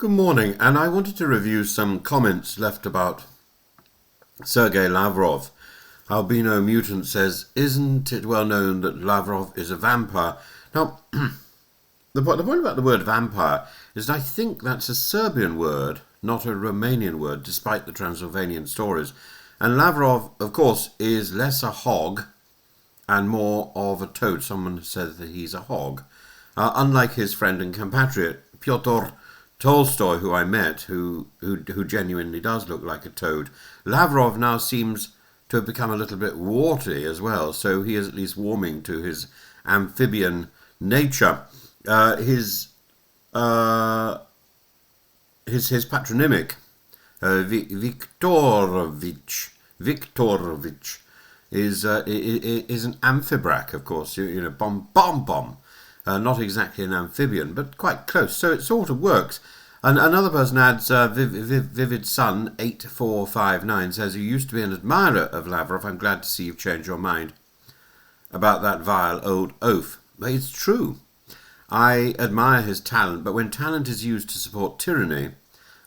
Good morning, and I wanted to review some comments left about Sergei Lavrov. Albino Mutant says, "Isn't it well known that Lavrov is a vampire?" Now, the point about the word vampire is that I think that's a Serbian word, not a Romanian word, despite the Transylvanian stories. And Lavrov, of course, is less a hog and more of a toad. Someone said that he's a hog. Unlike his friend and compatriot, Pyotr Tolstoy, who I met, who genuinely does look like a toad, Lavrov now seems to have become a little bit warty as well, so he is at least warming to his amphibian nature. His patronymic, Viktorovich, is an amphibrack, of course. Bomb. Not exactly an amphibian, but quite close. So it sort of works. And another person adds, Vivid Sun 8459 says, "You used to be an admirer of Lavrov. I'm glad to see you've changed your mind about that vile old oaf." But it's true. I admire his talent, but when talent is used to support tyranny,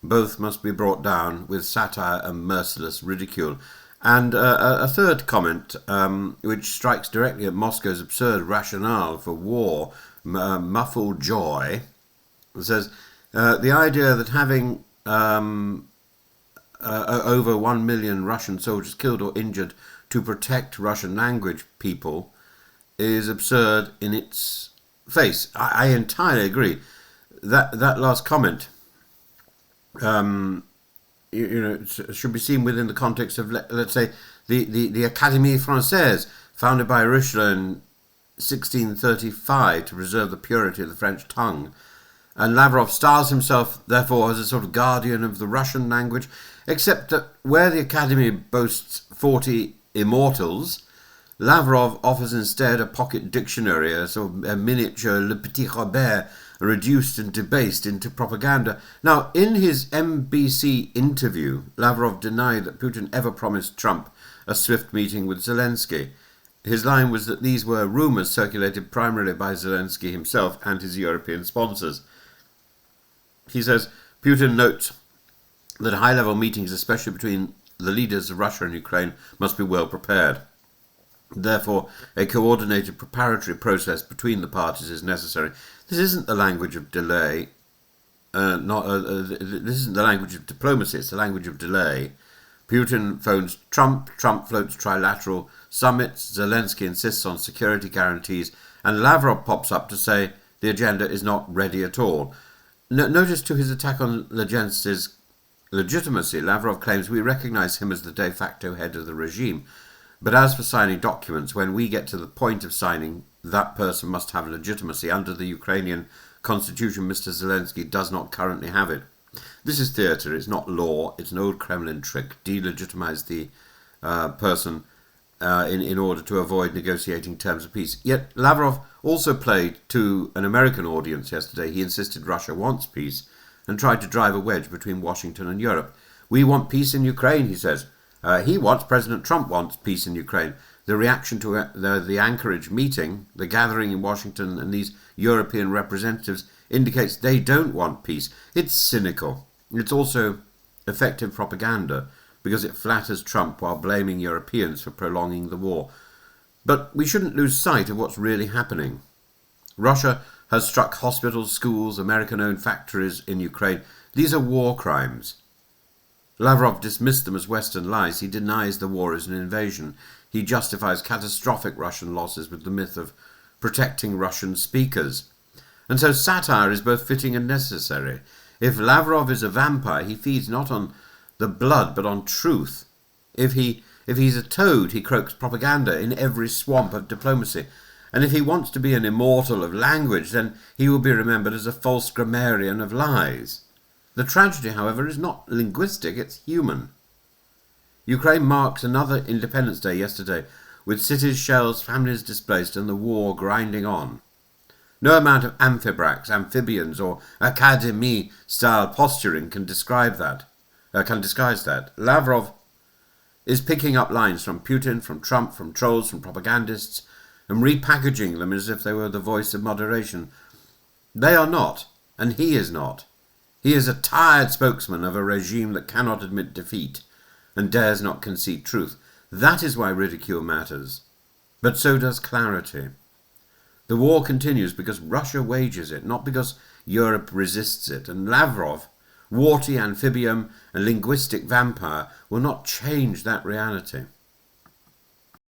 both must be brought down with satire and merciless ridicule. And a third comment, which strikes directly at Moscow's absurd rationale for war, muffled joy, says, the idea that having over 1 million Russian soldiers killed or injured to protect Russian language people is absurd in its face. I entirely agree. That last comment should be seen within the context of, let's say, the Académie Française, founded by Richelieu in 1635 to preserve the purity of the French tongue. And Lavrov styles himself, therefore, as a sort of guardian of the Russian language, except that where the Academy boasts 40 immortals, Lavrov offers instead a pocket dictionary, a sort of a miniature Le Petit Robert, reduced and debased into propaganda. Now, in his MBC interview, Lavrov denied that Putin ever promised Trump a swift meeting with Zelensky. His line was that these were rumours circulated primarily by Zelensky himself and his European sponsors. He says, Putin notes that high-level meetings, especially between the leaders of Russia and Ukraine, must be well prepared. Therefore, a coordinated preparatory process between the parties is necessary. This isn't the language of delay. This isn't the language of diplomacy. It's the language of delay. Putin phones Trump. Trump floats trilateral summits. Zelensky insists on security guarantees. And Lavrov pops up to say the agenda is not ready at all. Notice to his attack on Zelensky's legitimacy, Lavrov claims we recognize him as the de facto head of the regime. But as for signing documents, when we get to the point of signing, that person must have legitimacy. Under the Ukrainian constitution, Mr. Zelensky does not currently have it. This is theatre, it's not law, it's an old Kremlin trick. Delegitimize the person in order to avoid negotiating terms of peace. Yet Lavrov also played to an American audience yesterday. He insisted Russia wants peace and tried to drive a wedge between Washington and Europe. We want peace in Ukraine, he says. President Trump wants peace in Ukraine. The reaction to the Anchorage meeting, the gathering in Washington and these European representatives indicates they don't want peace. It's cynical. It's also effective propaganda because it flatters Trump while blaming Europeans for prolonging the war. But we shouldn't lose sight of what's really happening. Russia has struck hospitals, schools, American-owned factories in Ukraine. These are war crimes. Lavrov dismissed them as Western lies. He denies the war is an invasion. He justifies catastrophic Russian losses with the myth of protecting Russian speakers. And so satire is both fitting and necessary. If Lavrov is a vampire, he feeds not on the blood but on truth. If he's a toad, he croaks propaganda in every swamp of diplomacy. And if he wants to be an immortal of language, then he will be remembered as a false grammarian of lies. The tragedy, however, is not linguistic, it's human. Ukraine marks another Independence Day yesterday, with cities, shells, families displaced, and the war grinding on. No amount of amphibracs, amphibians, or academy-style posturing can disguise that. Lavrov is picking up lines from Putin, from Trump, from trolls, from propagandists, and repackaging them as if they were the voice of moderation. They are not, and he is not. He is a tired spokesman of a regime that cannot admit defeat and dares not concede truth. That is why ridicule matters. But so does clarity. The war continues because Russia wages it, not because Europe resists it. And Lavrov, warty amphibium and linguistic vampire, will not change that reality.